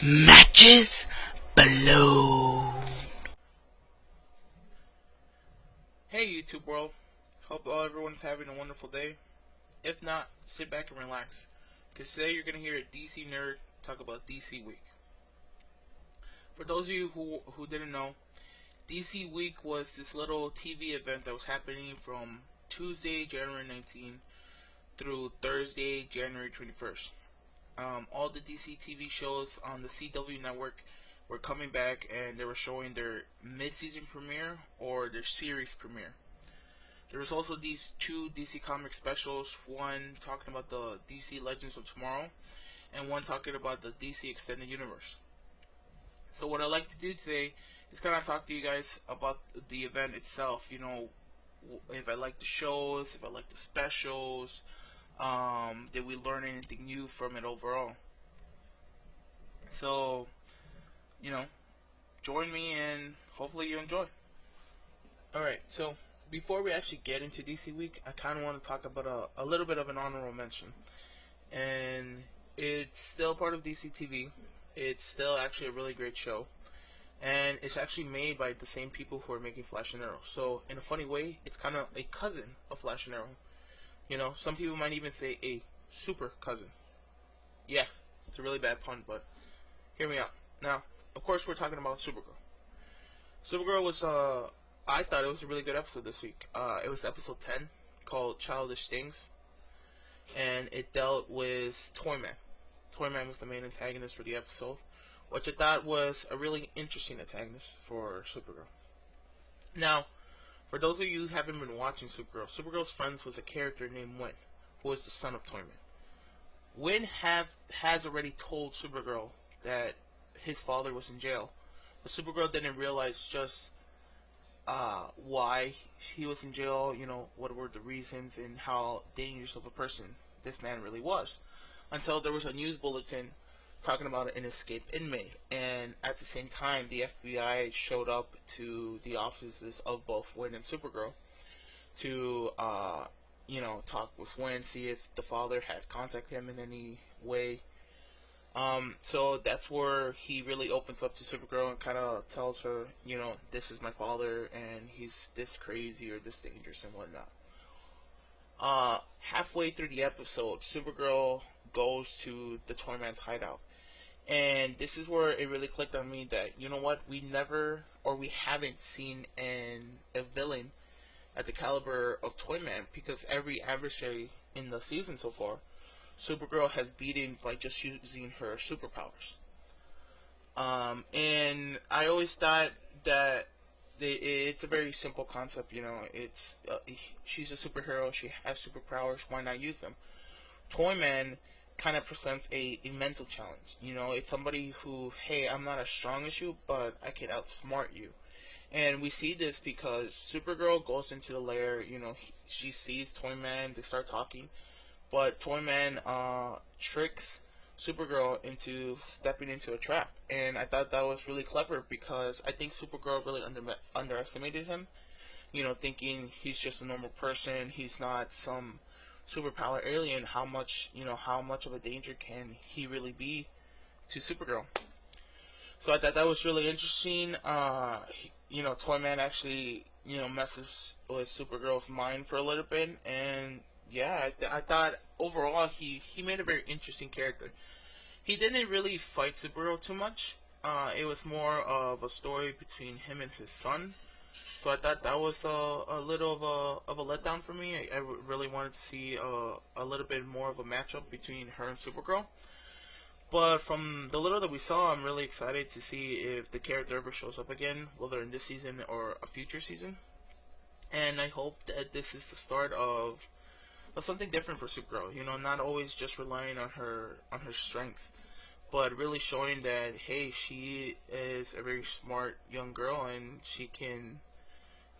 Matches Balone. Hey YouTube world, hope everyone's having a wonderful day. If not, sit back and relax, because today you're going to hear a DC nerd talk about DC Week. For those of you who didn't know, DC Week was this little TV event that was happening from Tuesday, January 19th through Thursday, January 21st. All the DC TV shows on the CW network were coming back, and they were showing their mid-season premiere or their series premiere. There was also these two DC Comics specials, one talking about the DC Legends of Tomorrow, and one talking about the DC Extended Universe. So what I'd like to do today is kind of talk to you guys about the event itself. You know, if I like the shows, if I like the specials, did we learn anything new from it overall? So, you know, join me and hopefully you enjoy. Alright, so before we actually get into DC Week, I kind of want to talk about a little bit of an honorable mention. And it's still part of DC TV. It's still actually a really great show. And it's actually made by the same people who are making Flash and Arrow. So, in a funny way, it's kind of a cousin of Flash and Arrow. You know, some people might even say a super cousin. Yeah, it's a really bad pun, but hear me out. Now, of course, we're talking about Supergirl. Supergirl was, I thought it was a really good episode this week. It was episode 10, called Childish Things, and it dealt with Toyman. Toyman was the main antagonist for the episode, which I thought was a really interesting antagonist for Supergirl. Now, for those of you who haven't been watching Supergirl, Supergirl's friends was a character named Win, who was the son of Toyman. Win has already told Supergirl that his father was in jail, but Supergirl didn't realize just why he was in jail, you know, what were the reasons, and how dangerous of a person this man really was. Until there was a news bulletin talking about an escaped inmate, and at the same time, the FBI showed up to the offices of both Win and Supergirl to, you know, talk with Win, see if the father had contacted him in any way. So that's where he really opens up to Supergirl and kind of tells her, you know, this is my father and he's this crazy or this dangerous and whatnot. Halfway through the episode, Supergirl goes to the Toyman's hideout. And this is where it really clicked on me that, you know what, we never, or we haven't seen a villain at the caliber of Toyman, because every adversary in the season so far, Supergirl has beaten by just using her superpowers. And I always thought that it's a very simple concept, you know. It's she's a superhero, she has superpowers, why not use them? Toyman kind of presents a mental challenge. You know, it's somebody who, hey, I'm not as strong as you, but I can outsmart you. And we see this because Supergirl goes into the lair, you know, she sees Toyman, they start talking, but Toyman tricks Supergirl into stepping into a trap. And I thought that was really clever because I think Supergirl really underestimated him, you know, thinking he's just a normal person, he's not some superpower alien. How much, you know, how much of a danger can he really be to Supergirl? So I thought that was really interesting. You know, Toyman actually, you know, messes with Supergirl's mind for a little bit, and yeah, I thought overall he made a very interesting character. He didn't really fight Supergirl too much. It was more of a story between him and his son. So I thought that was a little of a letdown for me. I really wanted to see a little bit more of a matchup between her and Supergirl. But from the little that we saw, I'm really excited to see if the character ever shows up again, whether in this season or a future season. And I hope that this is the start of something different for Supergirl. You know, not always just relying on her strength, but really showing that, hey, she is a very smart young girl and she can,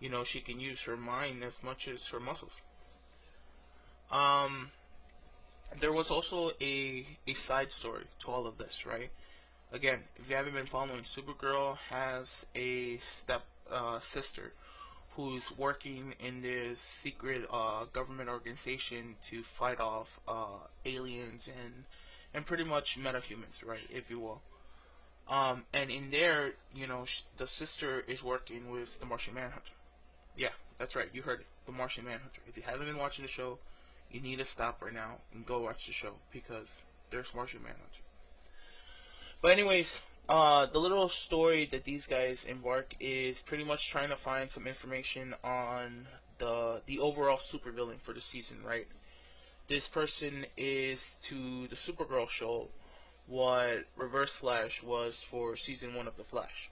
you know, she can use her mind as much as her muscles. Um, there was also a side story to all of this, right? Again, if you haven't been following, Supergirl has a step sister who's working in this secret government organization to fight off aliens and pretty much metahumans, right, if you will. And in there, the sister is working with the Martian Manhunter. Yeah, that's right. You heard it. The Martian Manhunter. If you haven't been watching the show, you need to stop right now and go watch the show because there's Martian Manhunter. But anyways, the little story that these guys embark is pretty much trying to find some information on the overall supervillain for the season, right? This person is to the Supergirl show what Reverse Flash was for season 1 of the Flash.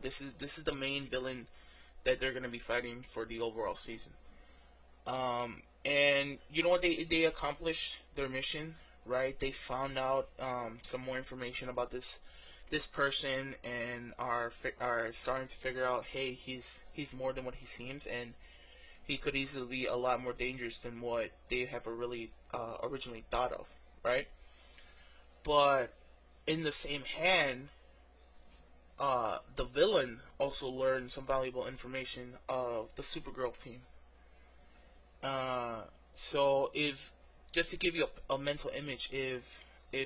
This is the main villain that they're gonna be fighting for the overall season. And you know what they accomplished their mission, right? They found out some more information about this person and are starting to figure out, hey, he's more than what he seems, and he could easily be a lot more dangerous than what they have really originally thought of, right? But in the same hand, the villain also learned some valuable information of the Supergirl team. So if just to give you a mental image, if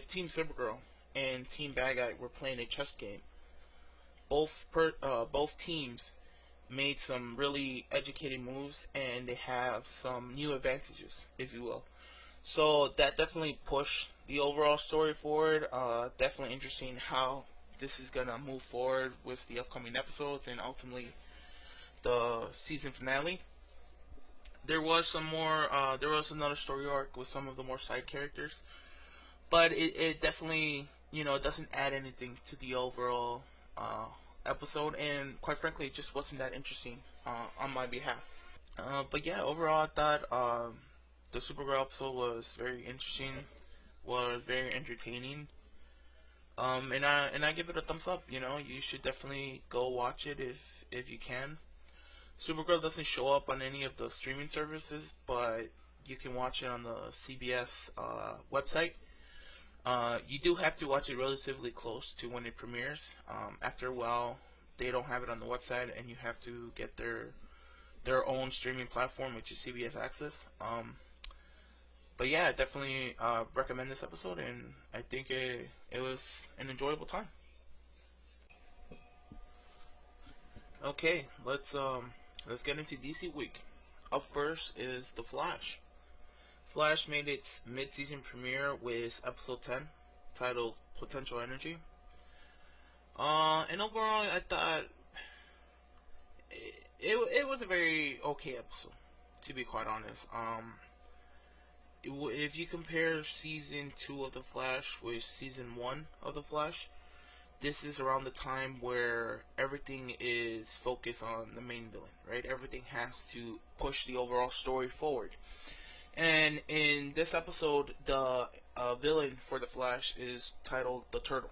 Team Supergirl and Team Bad Guy were playing a chess game, both teams made some really educated moves and they have some new advantages, if you will. So that definitely pushed the overall story forward. Definitely interesting how this is gonna move forward with the upcoming episodes and ultimately the season finale. There was some more. There was another story arc with some of the more side characters, but it definitely doesn't add anything to the overall episode, and quite frankly, it just wasn't that interesting on my behalf. But yeah, overall, I thought the Supergirl episode was very interesting, was very entertaining. And I give it a thumbs up. You should definitely go watch it if you can. Supergirl doesn't show up on any of the streaming services, but you can watch it on the CBS website. You do have to watch it relatively close to when it premieres. After a while, they don't have it on the website, and you have to get their own streaming platform, which is CBS Access. But yeah, I definitely recommend this episode, and I think it was an enjoyable time. Okay, let's get into DC week. Up first is The Flash. Flash made its mid-season premiere with episode 10, titled Potential Energy. And overall, I thought it was a very okay episode, to be quite honest. If you compare season 2 of The Flash with season 1 of The Flash, this is around the time where everything is focused on the main villain, right? Everything has to push the overall story forward. And in this episode, the villain for the Flash is titled the Turtle.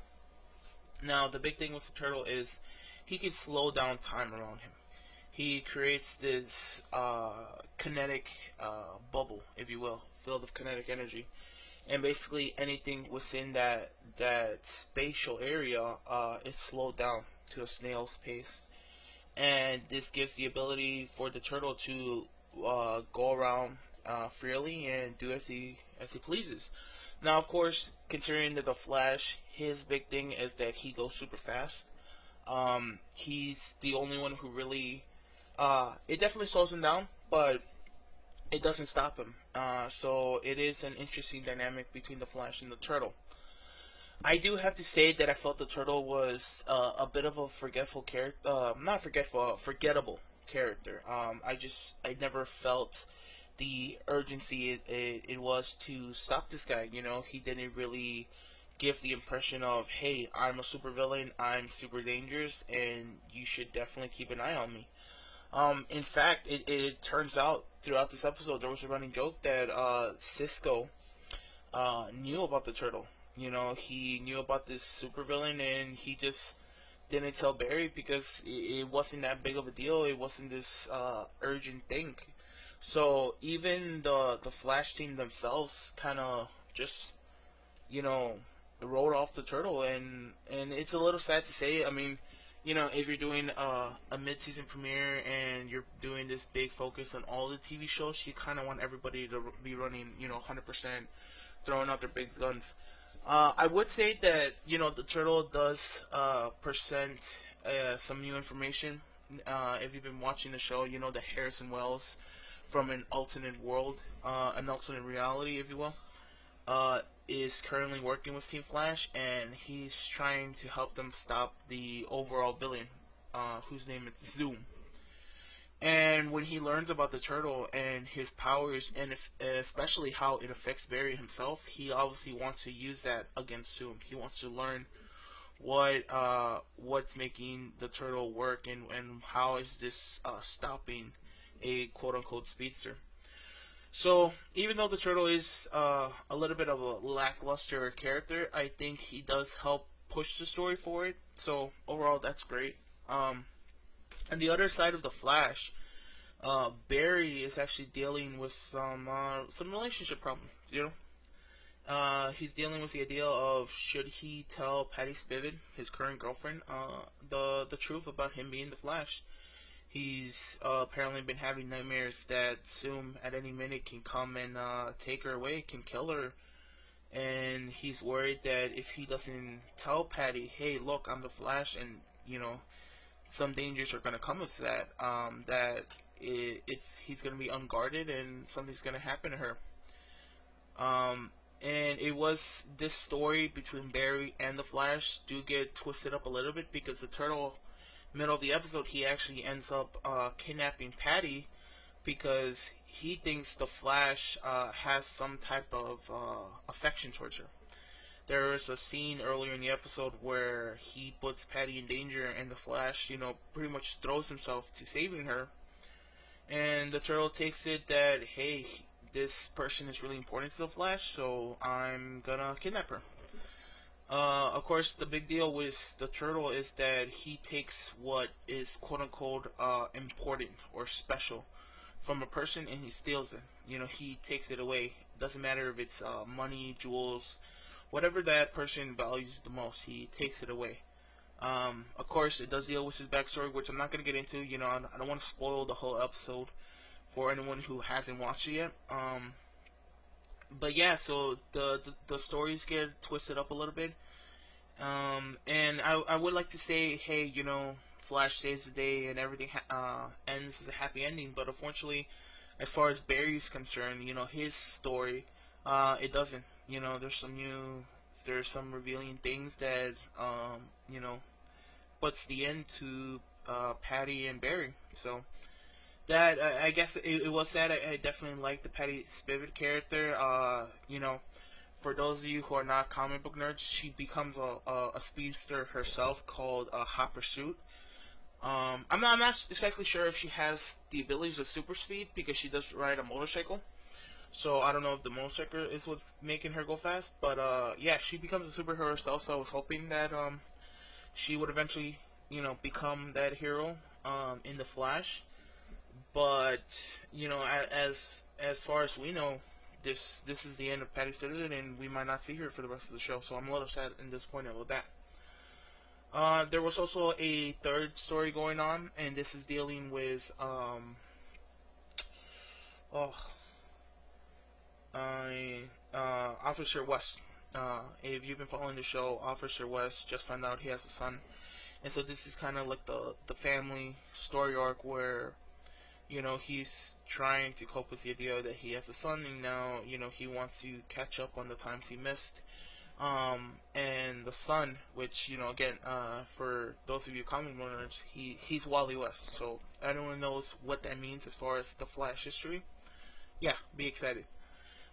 Now, the big thing with the Turtle is he can slow down time around him. He creates this kinetic bubble, if you will, filled with kinetic energy, and basically anything within that spatial area is slowed down to a snail's pace, and this gives the ability for the turtle to go around freely and do as he pleases. Now, of course, considering that the Flash, his big thing is that he goes super fast. He's the only one who really. It definitely slows him down, but it doesn't stop him. So it is an interesting dynamic between the Flash and the Turtle. I do have to say that I felt the Turtle was a bit of a forgetful character. Not forgetful, forgettable character. I never felt the urgency it was to stop this guy. He didn't really give the impression of, hey, I'm a supervillain, I'm super dangerous, and you should definitely keep an eye on me. In fact, it turns out throughout this episode there was a running joke that Cisco knew about the turtle. He knew about this supervillain, and he just didn't tell Barry because it wasn't that big of a deal. It wasn't this urgent thing. So even the Flash team themselves kind of just you know wrote off the turtle, and it's a little sad to say. I mean, if you're doing a mid-season premiere and you're doing this big focus on all the TV shows, you kind of want everybody to be running 100%, throwing out their big guns. I would say that the turtle does present some new information. If you've been watching the show, you know that Harrison Wells from an alternate reality, if you will, uh, is currently working with Team Flash, and he's trying to help them stop the overall villain, whose name is Zoom. And when he learns about the turtle and his powers, and especially how it affects Barry himself, he obviously wants to use that against Zoom. He wants to learn what's making the turtle work, and how is this stopping a quote unquote speedster. So even though the turtle is a little bit of a lackluster character, I think he does help push the story forward. So overall, that's great. And the other side of the Flash, Barry is actually dealing with some relationship problems. He's dealing with the idea of should he tell Patty Spivot, his current girlfriend, the truth about him being the Flash. He's apparently been having nightmares that Zoom at any minute can come and take her away, can kill her, and he's worried that if he doesn't tell Patty, "Hey, look, I'm the Flash," and some dangers are gonna come with that. That it's he's gonna be unguarded and something's gonna happen to her. And it was this story between Barry and the Flash do get twisted up a little bit because the Turtle, middle of the episode, he actually ends up kidnapping Patty because he thinks the Flash has some type of affection towards her. There is a scene earlier in the episode where he puts Patty in danger, and the Flash, pretty much throws himself to saving her. And the turtle takes it that, hey, this person is really important to the Flash, so I'm gonna kidnap her. Of course, the big deal with the turtle is that he takes what is quote unquote important or special from a person and he steals it. He takes it away. Doesn't matter if it's money, jewels, whatever that person values the most, he takes it away. Of course, it does deal with his backstory, which I'm not going to get into. I don't want to spoil the whole episode for anyone who hasn't watched it yet. But yeah, so the stories get twisted up a little bit. And I would like to say, hey, Flash saves the day and everything ends with a happy ending. But unfortunately, as far as Barry's concerned, his story, it doesn't. There's some revealing things that, puts the end to Patty and Barry. So that I guess it was that I definitely like the Patty Spivot character. For those of you who are not comic book nerds, she becomes a speedster herself called Hot Pursuit. I'm not exactly sure if she has the abilities of super speed because she does ride a motorcycle. So I don't know if the motorcycle is what's making her go fast, but yeah, she becomes a superhero herself. So I was hoping that she would eventually, become that hero in the Flash. But as far as we know, this is the end of Patty Spivot, and we might not see her for the rest of the show. So I'm a little sad and disappointed with that. There was also a third story going on, and this is dealing with oh, Officer West. If you've been following the show, Officer West just found out he has a son, and so this is kind of like the family story arc where he's trying to cope with the idea that he has a son, and now he wants to catch up on the times he missed. And the son, which again, for those of you comic learners, he's Wally West. So anyone knows what that means as far as the Flash history. Yeah, be excited.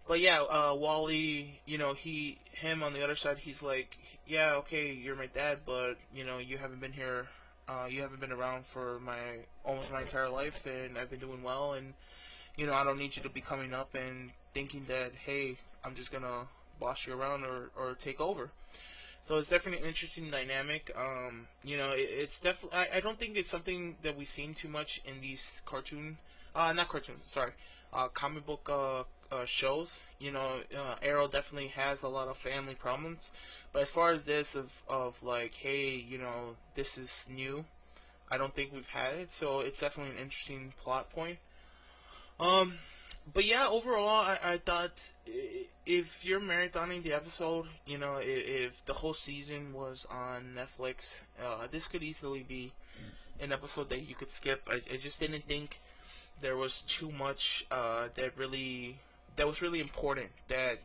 But yeah, Wally, him on the other side, he's like, yeah, okay, you're my dad, but you haven't been here, you haven't been around for almost my entire life, and I've been doing well, and I don't need you to be coming up and thinking that, hey, I'm just gonna boss you around or take over. So it's definitely an interesting dynamic. It's definitely, I don't think it's something that we've seen too much in these not cartoons, sorry, comic book shows. Arrow definitely has a lot of family problems, but as far as this of like, hey, this is new, I don't think we've had it. So it's definitely an interesting plot point. Um, But yeah, overall, I thought if you're marathoning the episode, if the whole season was on Netflix, this could easily be an episode that you could skip. I just didn't think there was too much that was really important that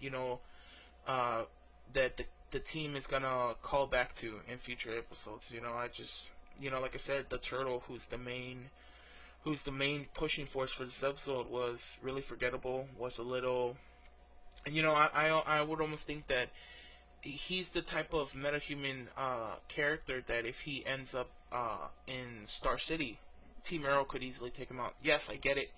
uh, that the team is gonna call back to in future episodes. I just like I said, the turtle who's the main pushing force for this episode was really forgettable. Was a little, I would almost think that he's the type of metahuman character that if he ends up in Star City, Team Arrow could easily take him out. Yes, I get it.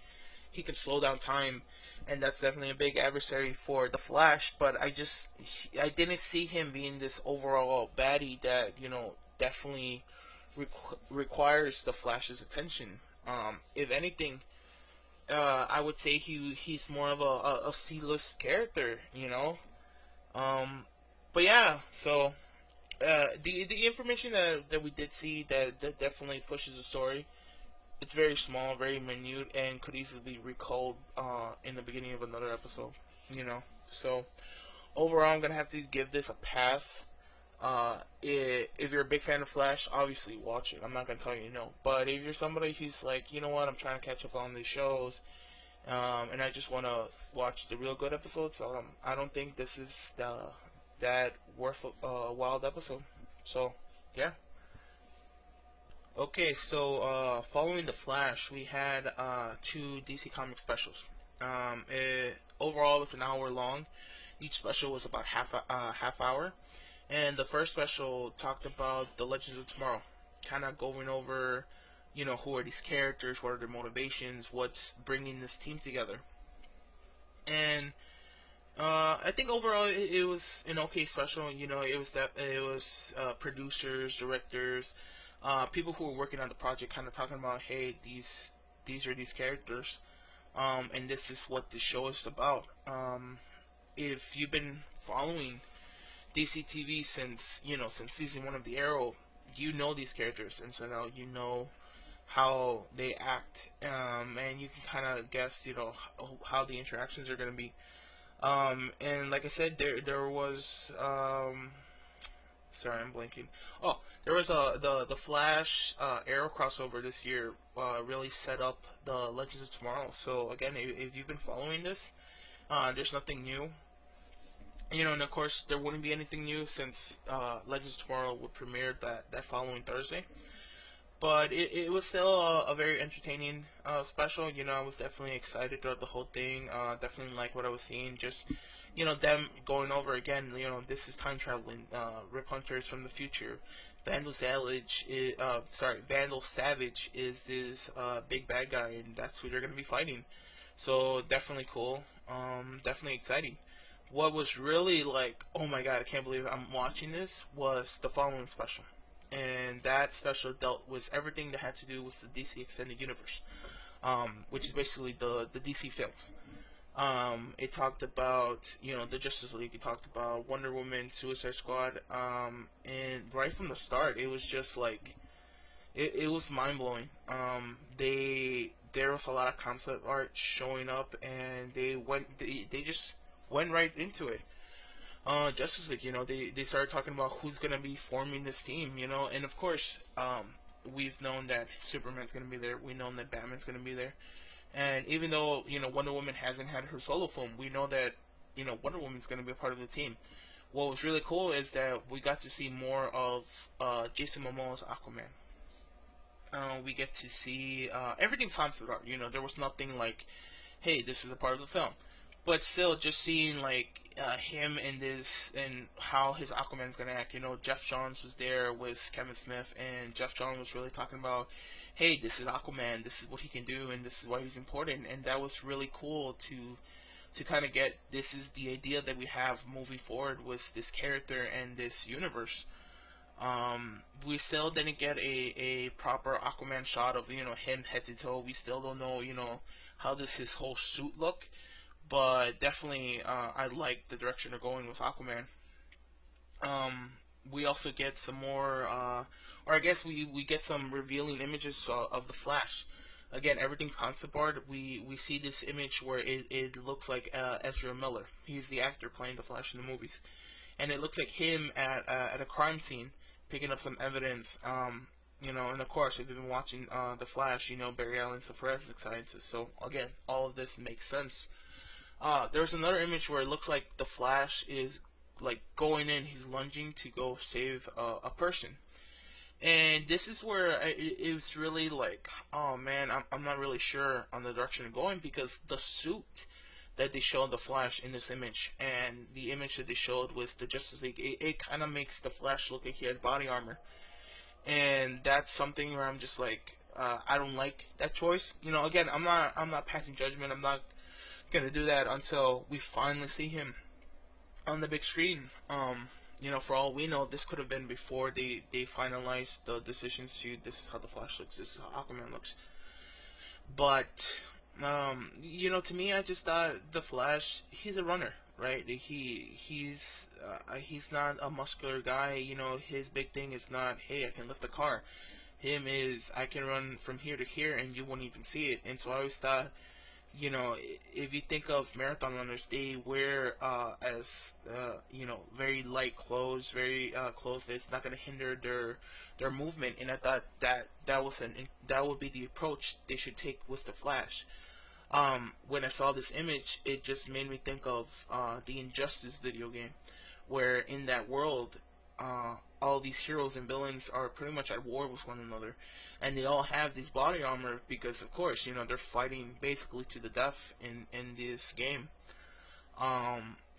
He can slow down time, and that's definitely a big adversary for the Flash. But I didn't see him being this overall baddie that definitely requires the Flash's attention. If anything, I would say he's more of a C-list character. Um, but yeah, so the information that we did see that definitely pushes the story. It's very small, very minute, and could easily be recalled in the beginning of another episode. So overall, I'm gonna have to give this a pass. If you're a big fan of Flash, obviously watch it. I'm not gonna tell you no. But if you're somebody who's like, you know what, I'm trying to catch up on these shows, and I just want to watch the real good episodes, I don't think this is that worth a wild episode. So yeah. Okay, so following the Flash, we had two DC Comics specials. Overall, it's an hour long. Each special was about half hour, and the first special talked about the Legends of Tomorrow, kind of going over, who are these characters, what are their motivations, what's bringing this team together, and I think overall it was an okay special. It was producers, directors, people who were working on the project, kind of talking about, hey, these are these characters, and this is what the show is about. If you've been following DCTV since season one of the Arrow, you know these characters inside out. You know how they act, and you can kind of guess, how the interactions are going to be. And like I said, there was sorry, I'm blanking. Oh, there was the Flash Arrow crossover this year. Really set up the Legends of Tomorrow. So again, if you've been following this, there's nothing new. And of course there wouldn't be anything new since Legends of Tomorrow would premiere that following Thursday. But it was still a very entertaining special. I was definitely excited throughout the whole thing. Definitely like what I was seeing. Just them going over again. This is time traveling. Rip Hunters from the future. Vandal Savage is this big bad guy, and that's who they're gonna be fighting. So definitely cool. Definitely exciting. What was really like, oh my god, I can't believe I'm watching this, was the following special. And that special dealt with everything that had to do with the DC Extended Universe, which is basically the DC films. It talked about, the Justice League. It talked about Wonder Woman, Suicide Squad, and right from the start, it was just like it was mind blowing. There was a lot of concept art showing up, and they just went right into it. Justice League, they started talking about who's gonna be forming this team, and of course, we've known that Superman's gonna be there. We know that Batman's gonna be there, and even though Wonder Woman hasn't had her solo film, we know that Wonder Woman's gonna be a part of the team. What was really cool is that we got to see more of Jason Momoa's Aquaman. We get to see everything's concept art. There was nothing like, hey, this is a part of the film. But still, just seeing like him in this and how his Aquaman's gonna act. Jeff Johns was there with Kevin Smith, and Jeff Johns was really talking about, hey, this is Aquaman. This is what he can do, and this is why he's important. And that was really cool to kind of get. This is the idea that we have moving forward with this character and this universe. We still didn't get a proper Aquaman shot of him head to toe. We still don't know how does his whole suit look, but definitely I like the direction they're going with Aquaman. We also get some more, or I guess we get some revealing images of the Flash. Again, everything's concept art. We see this image where it looks like Ezra Miller. He's the actor playing the Flash in the movies, and it looks like him at a crime scene picking up some evidence. And of course, if you've been watching The Flash, Barry Allen's the forensic scientist. So again, all of this makes sense. There's another image where it looks like the Flash is like going in. He's lunging to go save a person, and this is where it was really like, oh man, I'm not really sure on the direction of going, because the suit that they showed the Flash in this image and the image that they showed was the Justice League, it kind of makes the Flash look like he has body armor, and that's something where I'm just like, I don't like that choice. Again, I'm not passing judgment. I'm not gonna do that until we finally see him on the big screen. For all we know, this could have been before they finalized the decisions to this is how the Flash looks, this is how Aquaman looks. But to me, I just thought the Flash, he's a runner, right? He's not a muscular guy. His big thing is not, hey, I can lift a car. Him is, I can run from here to here and you won't even see it. And so I always thought, if you think of marathon runners, they wear very light clothes, very clothes that's not going to hinder their movement. And I thought that would be the approach they should take with the Flash. When I saw this image, it just made me think of the Injustice video game, where in that world, all these heroes and villains are pretty much at war with one another, and they all have these body armor because, of course, they're fighting basically to the death in this game.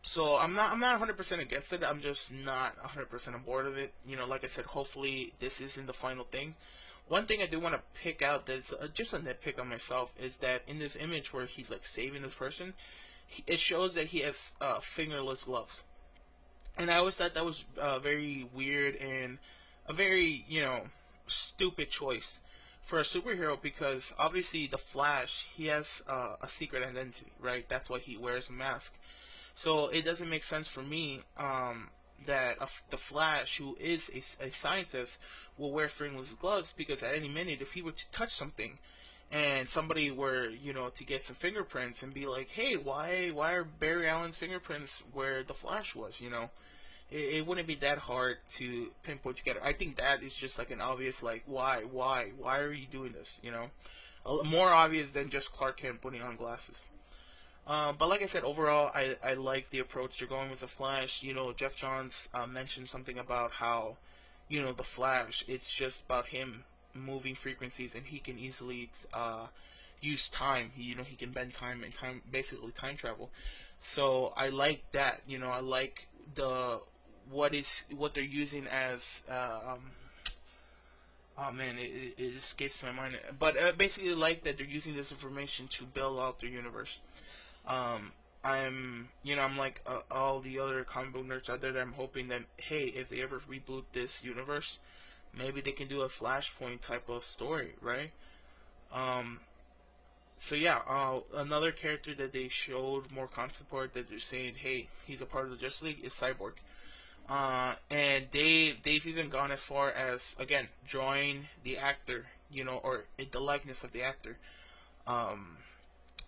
So I'm not 100% against it. I'm just not 100% on board of it. Like I said, hopefully this isn't the final thing. One thing I do want to pick out that's just a nitpick on myself is that in this image where he's like saving this person, it shows that he has fingerless gloves. And I always thought that was very weird and a very, stupid choice for a superhero, because obviously the Flash, he has a secret identity, right? That's why he wears a mask. So it doesn't make sense for me that the Flash, who is a scientist, will wear fingerless gloves, because at any minute, if he were to touch something and somebody were, to get some fingerprints and be like, hey, why are Barry Allen's fingerprints where the Flash was, it wouldn't be that hard to pinpoint together. I think that is just like an obvious, like, why are you doing this? More obvious than just Clark Kent putting on glasses. But like I said, overall, I like the approach they're going with the Flash. Jeff Johns mentioned something about how, the Flash, it's just about him moving frequencies, and he can easily use time. He can bend time and basically time travel. So I like that. I like what they're using as. Oh man, it escapes my mind. But basically, like that they're using this information to build out their universe. Um, I'm like all the other comic book nerds out there, that I'm hoping that, hey, if they ever reboot this universe, maybe they can do a Flashpoint type of story, right? Um, so yeah, another character that they showed more concept art that they're saying, hey, he's a part of the Justice League, is Cyborg. And they've even gone as far as, again, drawing the actor, or the likeness of the actor. Um,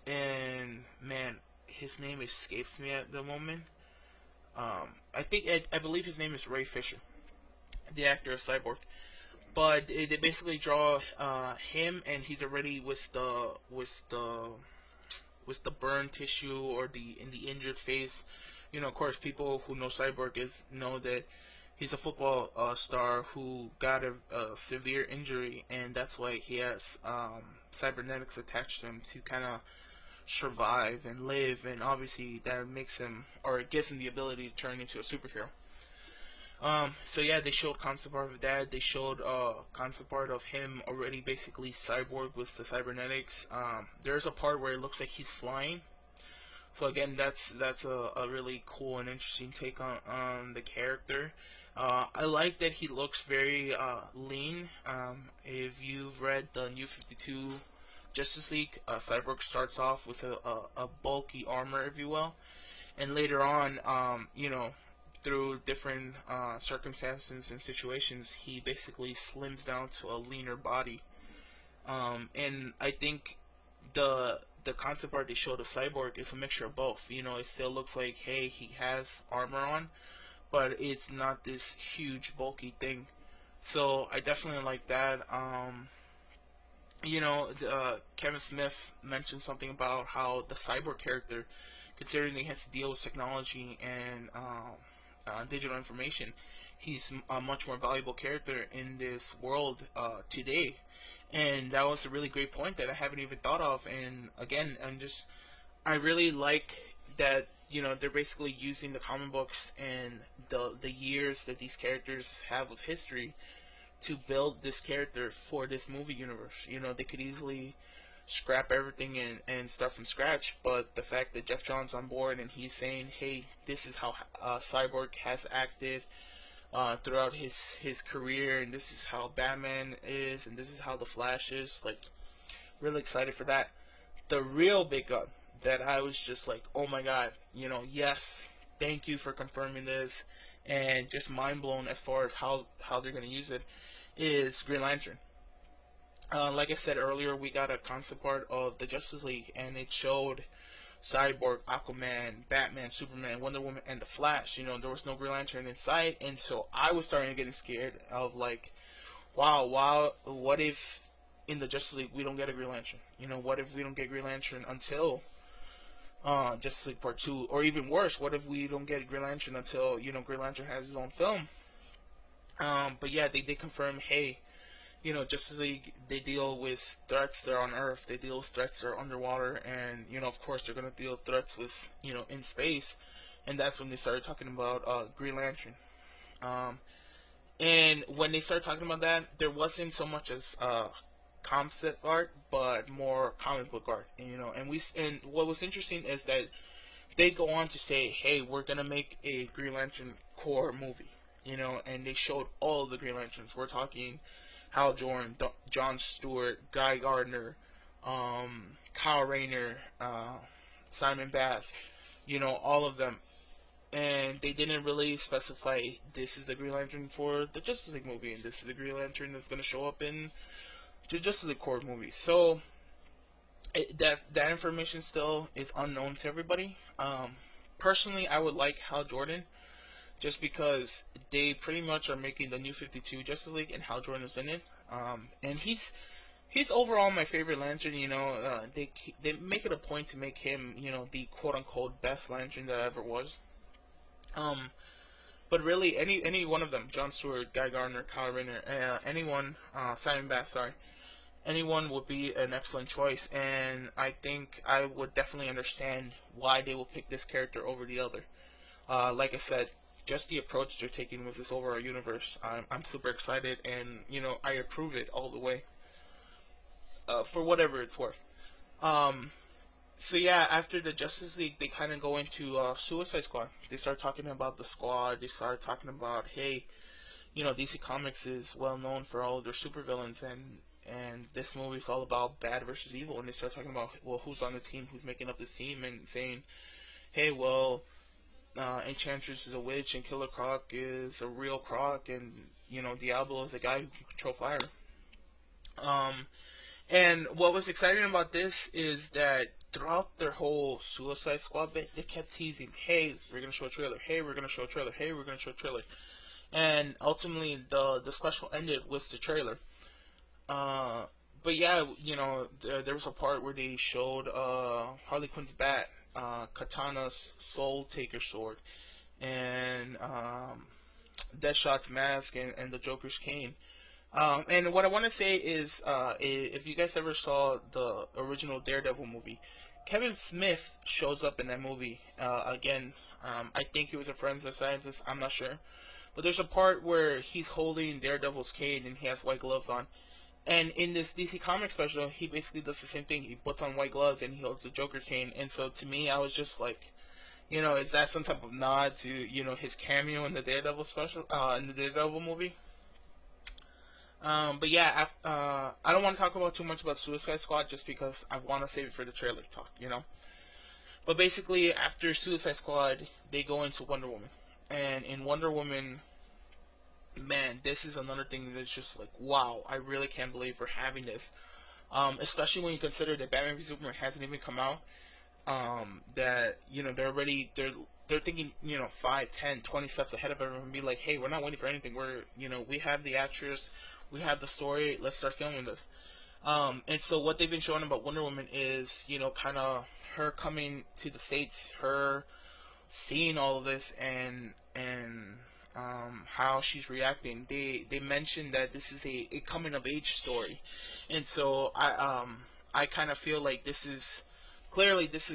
and man, his name escapes me at the moment. I believe his name is Ray Fisher, the actor of Cyborg. But they basically draw him, and he's already with the burn tissue, or in the injured face. Of course, people who know Cyborg know that he's a football star who got a severe injury, and that's why he has cybernetics attached to him to kind of survive and live, and obviously that makes him, or it gives him the ability to turn into a superhero. So yeah, they showed concept art of that. They showed concept art of him already basically cyborg with the cybernetics. There's a part where it looks like he's flying. So again, that's a really cool and interesting take on the character. I like that he looks very lean. If you've read the New 52 Justice League, Cyborg starts off with a bulky armor, if you will, and later on, through different circumstances and situations, he basically slims down to a leaner body. And I think the concept art they showed of Cyborg is a mixture of both. You know, it still looks like, hey, he has armor on, but it's not this huge bulky thing. So I definitely like that. Kevin Smith mentioned something about how the cyborg character, considering he has to deal with technology and digital information, he's a much more valuable character in this world today. And that was a really great point that I haven't even thought of. And again, I really like that, they're basically using the comic books and the years that these characters have of history to build this character for this movie universe. You know, they could easily scrap everything and start from scratch, but the fact that Jeff Johns on board and he's saying, hey, this is how Cyborg has acted throughout his career, and this is how Batman is, and this is how the Flash is, like, really excited for that. The real big gun that I was just like, oh my god, yes, thank you for confirming this, and just mind blown as far as how they're gonna use it, is Green Lantern. Like I said earlier, we got a concept art of the Justice League, and it showed Cyborg, Aquaman, Batman, Superman, Wonder Woman, and the Flash. You know, there was no Green Lantern inside, and so I was starting to get scared of like, wow, what if in the Justice League we don't get a Green Lantern? You know, what if we don't get Green Lantern until Justice League Part 2? Or even worse, what if we don't get Green Lantern until, Green Lantern has his own film? But yeah, they confirm, hey, Justice League, they deal with threats that are on Earth, they deal with threats that are underwater, and, of course, they're going to deal with threats with, in space. And that's when they started talking about Green Lantern. Um, and when they started talking about that, there wasn't so much as concept art, but more comic book art. And what was interesting is that they go on to say, hey, we're going to make a Green Lantern core movie. And they showed all of the Green Lanterns. We're talking Hal Jordan, John Stewart, Guy Gardner, Kyle Rayner, Simon Bass, all of them. And they didn't really specify this is the Green Lantern for the Justice League movie, and this is the Green Lantern that's going to show up in the Justice League core movie. So that information still is unknown to everybody. Personally, I would like Hal Jordan just because they pretty much are making the new 52 Justice League, and Hal Jordan is in it. And he's overall my favorite Lantern. They make it a point to make him, the quote unquote best Lantern that ever was. Um, but really, any one of them, John Stewart, Guy Gardner, Kyle Rayner, anyone, Simon Bass, sorry, anyone would be an excellent choice. And I think I would definitely understand why they will pick this character over the other. Like I said, just the approach they're taking with this overall universe, I'm super excited, and I approve it all the way. For whatever it's worth. Um, so yeah, after the Justice League, they kind of go into Suicide Squad. They start talking about the Squad. They start talking about, hey, DC Comics is well known for all of their supervillains, and this movie is all about bad versus evil. And they start talking about, well, who's on the team, who's making up this team, and saying, hey, well, Enchantress is a witch, and Killer Croc is a real Croc, and Diablo is a guy who can control fire. Um, And what was exciting about this is that throughout their whole Suicide Squad bit, they kept teasing, "Hey, we're gonna show a trailer. Hey, we're gonna show a trailer. Hey, we're gonna show a trailer." And ultimately, the special ended with the trailer. Uh, but yeah, there was a part where they showed Harley Quinn's bat, Katana's Soul Taker sword, and Deadshot's mask, and the Joker's cane. And what I want to say is, if you guys ever saw the original Daredevil movie, Kevin Smith shows up in that movie. Again, I think he was a forensic scientist. I'm not sure, but there's a part where he's holding Daredevil's cane and he has white gloves on. And in this DC Comics special, he basically does the same thing. He puts on white gloves and he holds the Joker cane. And so to me, I was just like, is that some type of nod to his cameo in the Daredevil special, in the Daredevil movie? But yeah, I don't want to talk about too much about Suicide Squad just because I want to save it for the trailer talk. But basically, after Suicide Squad, they go into Wonder Woman, and in Wonder Woman, man, this is another thing that's just like, wow, I really can't believe we're having this. Especially when you consider that Batman v Superman hasn't even come out. That they're thinking 5, 10, 20 steps ahead of everyone and be like, hey, we're not waiting for anything. We have the actress, we have the story. Let's start filming this. And so what they've been showing about Wonder Woman is kind of her coming to the States, her seeing all of this, and how she's reacting. They mentioned that this is a coming of age story, and so I kind of feel like this is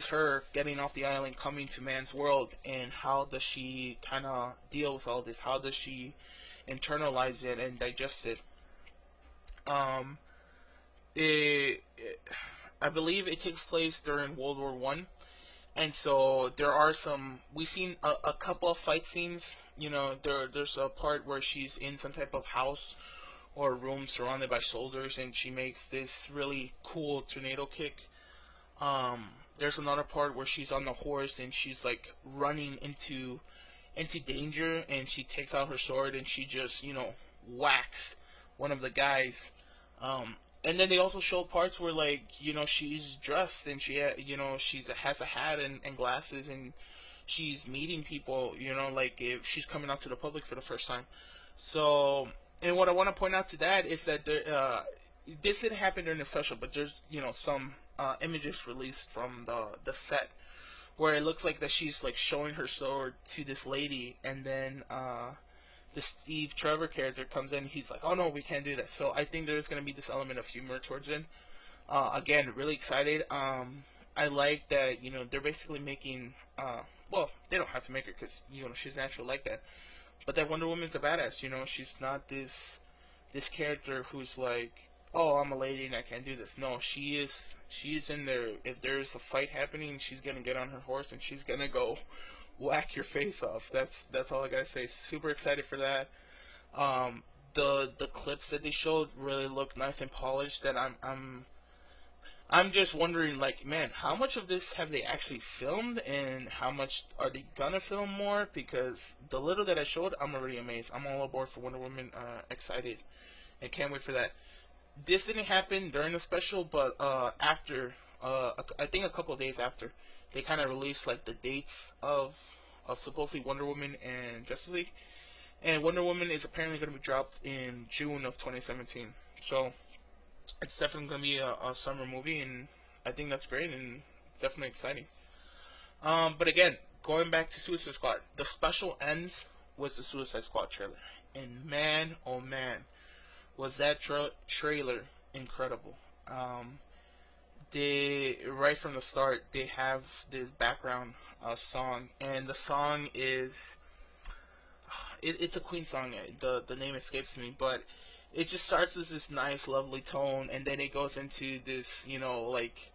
her getting off the island, coming to man's world, and how does she kind of deal with all this? How does she internalize it and digest it? Um, it I believe it takes place during World War I, and so there are some. We've seen a couple of fight scenes. There's a part where she's in some type of house or room surrounded by soldiers, and she makes this really cool tornado kick. There's another part where she's on the horse and she's like running into danger, and she takes out her sword and she just whacks one of the guys. And then they also show parts where, like, she's dressed and she's has a hat and glasses, and she's meeting people, like if she's coming out to the public for the first time. So, and what I want to point out to that is that this didn't happen during the special, but there's some images released from the set where it looks like that she's like showing her sword to this lady, and then the Steve Trevor character comes in. He's like, "Oh no, we can't do that." So I think there's gonna be this element of humor towards it. Again, really excited. I like that they're basically making. Well, they don't have to make her because she's natural like that. But that Wonder Woman's a badass. She's not this character who's like, "Oh, I'm a lady and I can't do this." No, she is. She's in there. If there's a fight happening, she's gonna get on her horse and she's gonna go whack your face off. That's all I gotta say. Super excited for that. The clips that they showed really look nice and polished. That I'm just wondering, like, man, how much of this have they actually filmed, and how much are they gonna film more? Because the little that I showed, I'm already amazed. I'm all aboard for Wonder Woman. Excited and can't wait for that. This didn't happen during the special, but after, I think a couple of days after, they kind of released like the dates of supposedly Wonder Woman and Justice League. And Wonder Woman is apparently going to be dropped in June of 2017. So it's definitely going to be a summer movie, and I think that's great, and it's definitely exciting. But again, going back to Suicide Squad, the special ends was the Suicide Squad trailer, and man, oh man, was that trailer incredible. They right from the start they have this background song, and the song is it's a Queen song. The name escapes me, but it just starts with this nice, lovely tone, and then it goes into this, like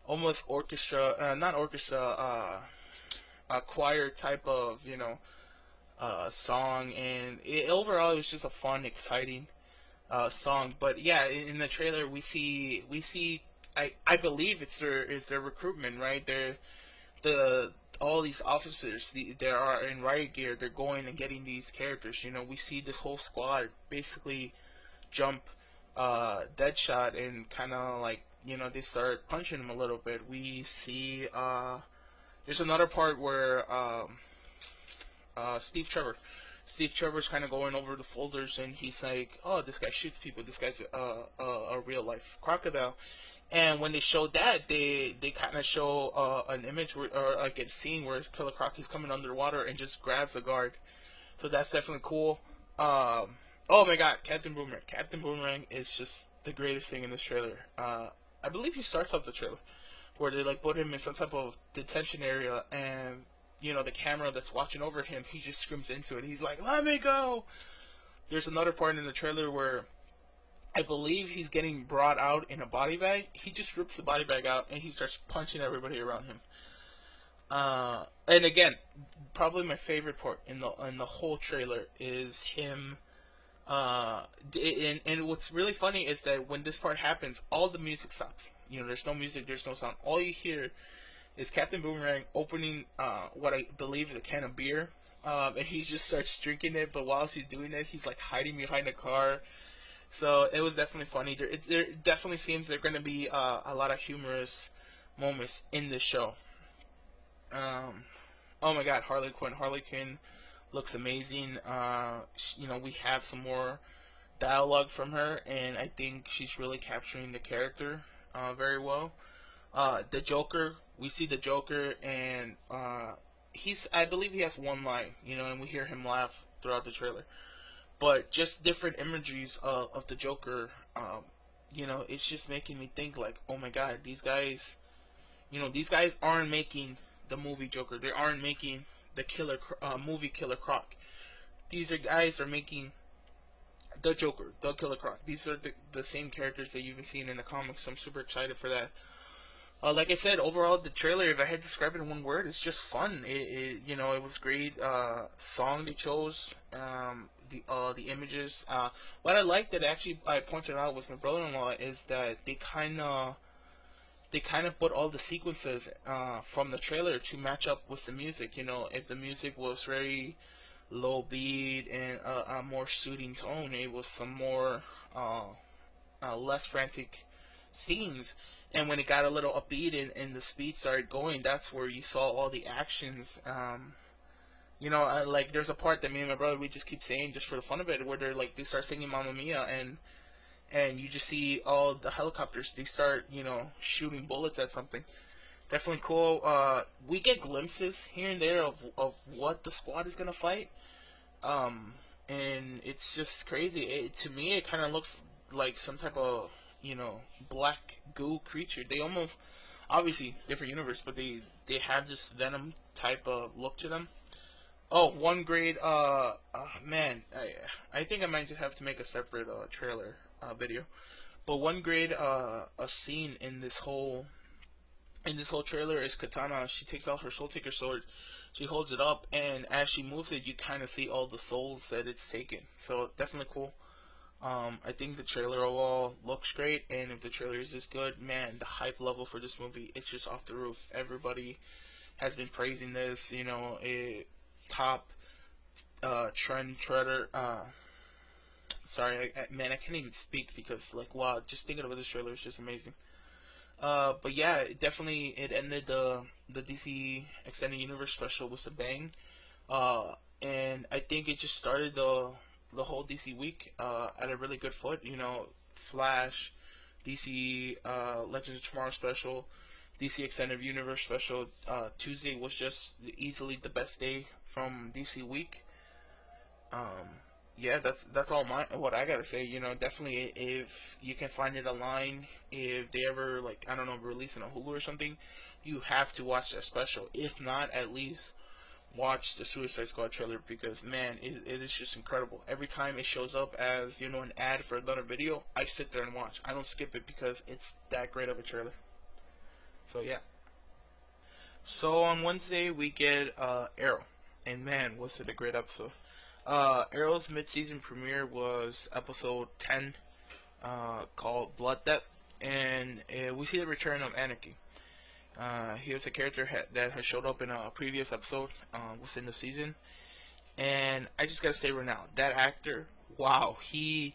almost orchestra, not orchestra, a choir type of, song, and overall it was just a fun, exciting song. But yeah, in the trailer we see I believe it's their recruitment, right? The all these officers they are in riot gear. They're going and getting these characters. We see this whole squad basically jump Deadshot and kind of like they start punching him a little bit. We see there's another part where Steve Trevor. Steve Trevor's kind of going over the folders, and he's like, "Oh, this guy shoots people. This guy's a real life crocodile." And when they show that, they kind of show an image or like a scene where Killer Croc is coming underwater and just grabs a guard. So that's definitely cool. Oh my God, Captain Boomerang! Captain Boomerang is just the greatest thing in this trailer. I believe he starts off the trailer where they like put him in some type of detention area, and the camera that's watching over him, he just screams into it. He's like, "Let me go!" There's another part in the trailer where I believe he's getting brought out in a body bag. He just rips the body bag out and he starts punching everybody around him. And again, probably my favorite part in the whole trailer is him. And what's really funny is that when this part happens, all the music stops. There's no music, there's no sound. All you hear is Captain Boomerang opening what I believe is a can of beer, and he just starts drinking it. But whilst he's doing it, he's like hiding behind a car. So it was definitely funny. There definitely seems there are going to be a lot of humorous moments in the show. Um, oh my God, Harley Quinn. Harley Quinn looks amazing. We have some more dialogue from her, and I think she's really capturing the character very well. The Joker, we see the Joker, and I believe he has one line, and we hear him laugh throughout the trailer. But just different imageries of the Joker, it's just making me think like, oh my God, these guys aren't making the movie Joker. They aren't making the movie Killer Croc. These are guys are making the Joker, the Killer Croc. These are the same characters that you've been seeing in the comics. So I'm super excited for that. Like I said, overall, the trailer, if I had to describe it in one word, it's just fun. It was great. Song they chose, the images. What I liked that actually I pointed out was my brother-in-law is that they kind of put all the sequences from the trailer to match up with the music. If the music was very low beat and a more soothing tone, it was some more less frantic scenes. And when it got a little upbeat and the speed started going, that's where you saw all the actions. Like there's a part that me and my brother we just keep saying just for the fun of it, where they start singing "Mamma Mia" and you just see all the helicopters. They start shooting bullets at something. Definitely cool. We get glimpses here and there of what the squad is gonna fight. Um, and it's just crazy. To me, it kind of looks like some type of black goo creature. They almost obviously different universe, but they have this Venom type of look to them. Oh, one great man, I think I might just have to make a separate trailer video. But one great a scene in this whole trailer is Katana. She takes out her Soul Taker sword. She holds it up, and as she moves it, you kind of see all the souls that it's taken. So definitely cool. I think the trailer overall looks great, and if the trailer is this good, man, the hype level for this movie it's just off the roof. Everybody has been praising this. A top trend treader. Sorry, man, I can't even speak because like wow, just thinking about this trailer is just amazing. But yeah, it ended the DC Extended Universe special with a bang. And I think it just started the whole DC week at a really good foot. Flash, DC Legends of Tomorrow special, DC Extended Universe special. Tuesday was just easily the best day from DC week. Um, yeah, that's all what I gotta say. Definitely if you can find it online, if they ever like I don't know release it on Hulu or something, you have to watch that special. If not, at least watch the Suicide Squad trailer because man, it is just incredible. Every time it shows up as an ad for another video, I sit there and watch. I don't skip it because it's that great of a trailer. So yeah. So on Wednesday we get Arrow, and man, was it a great episode. Arrow's mid-season premiere was episode 10, called Blood Debt, and we see the return of Anarchy. He was a character that has showed up in a previous episode within the season, and I just gotta say right now, that actor, wow, he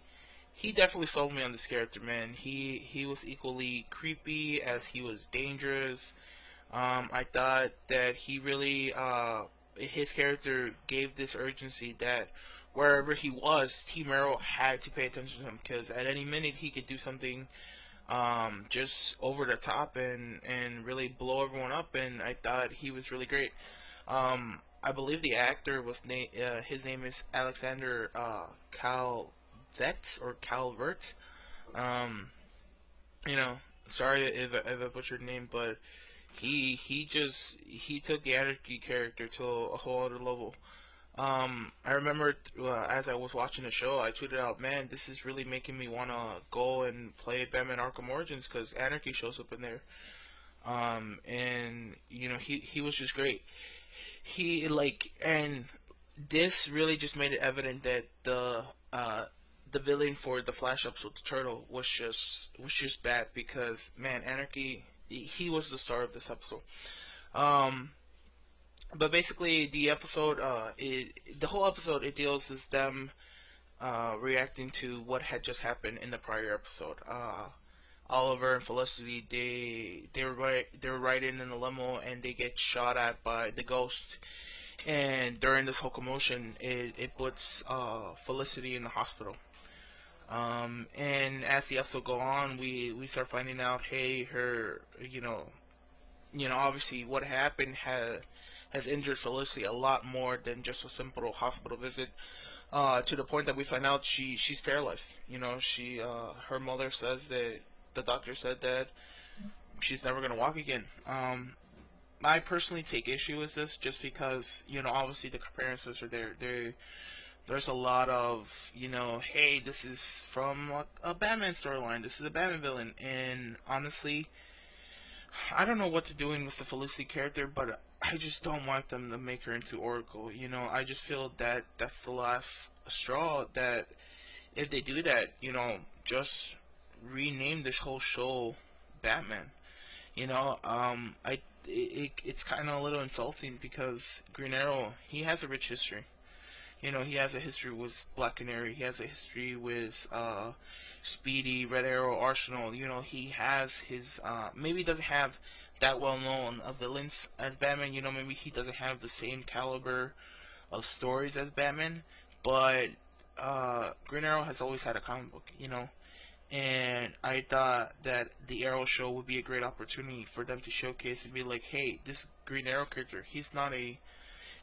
definitely sold me on this character, man. He was equally creepy as he was dangerous. I thought that he really, his character gave this urgency that wherever he was, Team Arrow had to pay attention to him because at any minute he could do something just over the top and really blow everyone up. And I thought he was really great. I believe the actor his name is Alexander Calvet or Calvert. Um, you know, sorry if I butchered your name, but he took the Anarchy character to a whole other level. I remember as I was watching the show, I tweeted out, "Man, this is really making me wanna go and play Batman Arkham Origins because Anarchy shows up in there." And he was just great. He like and this really just made it evident that the villain for the Flash episode, the Turtle, was just bad because man, Anarchy he was the star of this episode. Um, but basically, the whole episode, it deals is them reacting to what had just happened in the prior episode. Oliver and Felicity, they were riding in the limo and they get shot at by the ghost. And during this whole commotion, it puts Felicity in the hospital. And as the episode go on, we start finding out, hey, her, obviously what happened has injured Felicity a lot more than just a simple hospital visit. To the point that we find out she's paralyzed. She her mother says that the doctor said that she's never gonna walk again. I personally take issue with this just because obviously the comparisons are there. There's a lot of hey, this is from a Batman storyline. This is a Batman villain, and honestly, I don't know what they're doing with the Felicity character, but I just don't want them to make her into Oracle. I just feel that that's the last straw. That if they do that, just rename this whole show Batman. It's kind of a little insulting because Green Arrow, he has a rich history. He has a history with Black Canary. He has a history with Speedy, Red Arrow, Arsenal. He has his. Maybe he doesn't have that well known of villains as Batman. Maybe he doesn't have the same caliber of stories as Batman. But Green Arrow has always had a comic book. And I thought that the Arrow show would be a great opportunity for them to showcase and be like, hey, this Green Arrow character, he's not a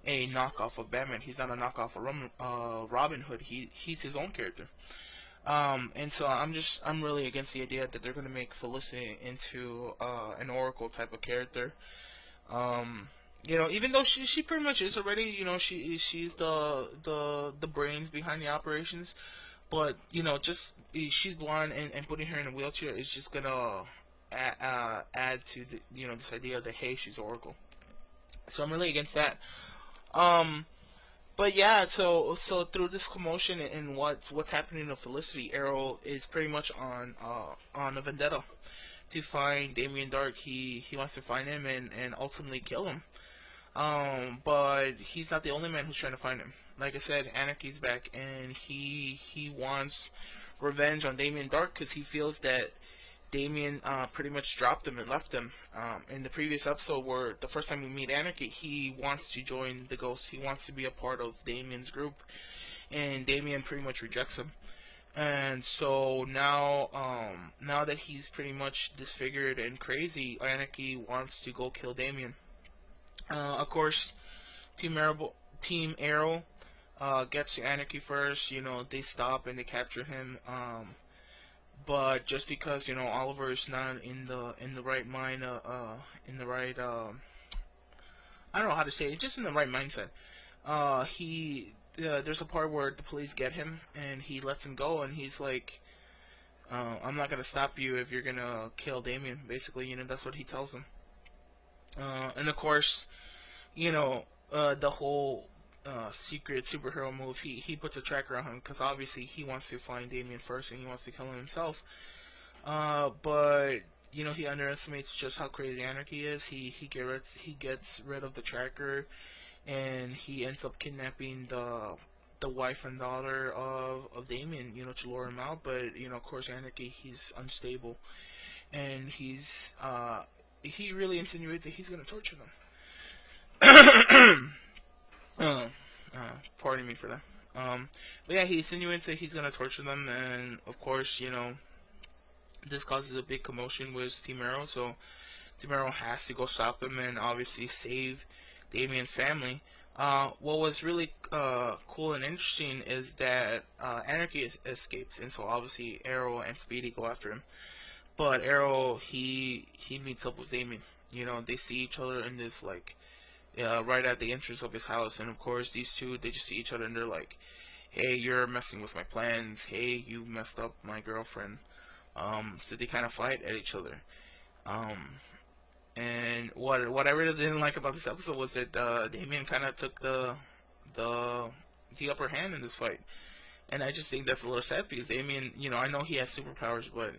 knockoff of Batman. He's not a knockoff of Robin Hood. He's his own character. And so I'm really against the idea that they're gonna make Felicity into an Oracle type of character. Even though she pretty much is already, she's the brains behind the operations. But just she's blonde and putting her in a wheelchair is just gonna add to the this idea that hey, she's Oracle. So I'm really against that. Um, but yeah, so through this commotion and what's happening to Felicity, Arrow is pretty much on a vendetta to find Damien Dark. He wants to find him and ultimately kill him. But he's not the only man who's trying to find him. Like I said, Anarchy's back, and he wants revenge on Damien Dark because he feels that Damien pretty much dropped him and left him. In the previous episode, where the first time we meet Anarchy, he wants to join the Ghost. He wants to be a part of Damien's group, and Damien pretty much rejects him. And so now that he's pretty much disfigured and crazy, Anarchy wants to go kill Damien. Of course, Team Arrow gets to Anarchy first. They stop and they capture him. But just because Oliver is not in the right mind, in the right I don't know how to say it, just in the right mindset. He There's a part where the police get him and he lets him go, and he's like, "I'm not gonna stop you if you're gonna kill Damien." Basically, that's what he tells him. And of course, the whole secret superhero move. He puts a tracker on him because obviously he wants to find Damien first and he wants to kill him himself. But he underestimates just how crazy Anarchy is. He gets rid of the tracker, and he ends up kidnapping the wife and daughter of Damien, to lure him out. But of course, Anarchy, he's unstable, and he really insinuates that he's gonna torture them. uh, Pardon me for that. But yeah, he insinuates that he's gonna torture them, and of course, this causes a big commotion with Team Arrow, so Team Arrow has to go stop him and obviously save Damien's family. What was really cool and interesting is that Anarchy escapes, and so obviously Arrow and Speedy go after him. But Arrow, he meets up with Damien. They see each other in this like right at the entrance of his house, and of course these two, they just see each other and they're like, "Hey, you're messing with my plans. Hey, you messed up my girlfriend." So they kind of fight at each other. Um, and what I really didn't like about this episode was that Damien kind of took the the upper hand in this fight, and I just think that's a little sad because Damien, I know he has superpowers, but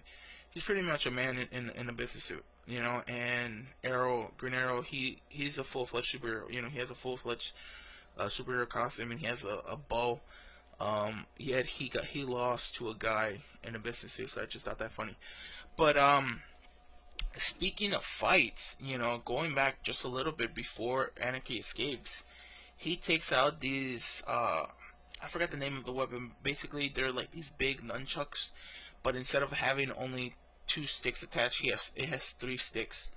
he's pretty much a man in a business suit. And Green Arrow, he's a full fledged superhero. He has a full fledged superhero costume, and he has a bow. Yet he lost to a guy in a business suit, so I just thought that funny. But speaking of fights, going back just a little bit before Anarchy escapes, he takes out these I forgot the name of the weapon. Basically, they're like these big nunchucks, but instead of having only two sticks attached, it has three sticks.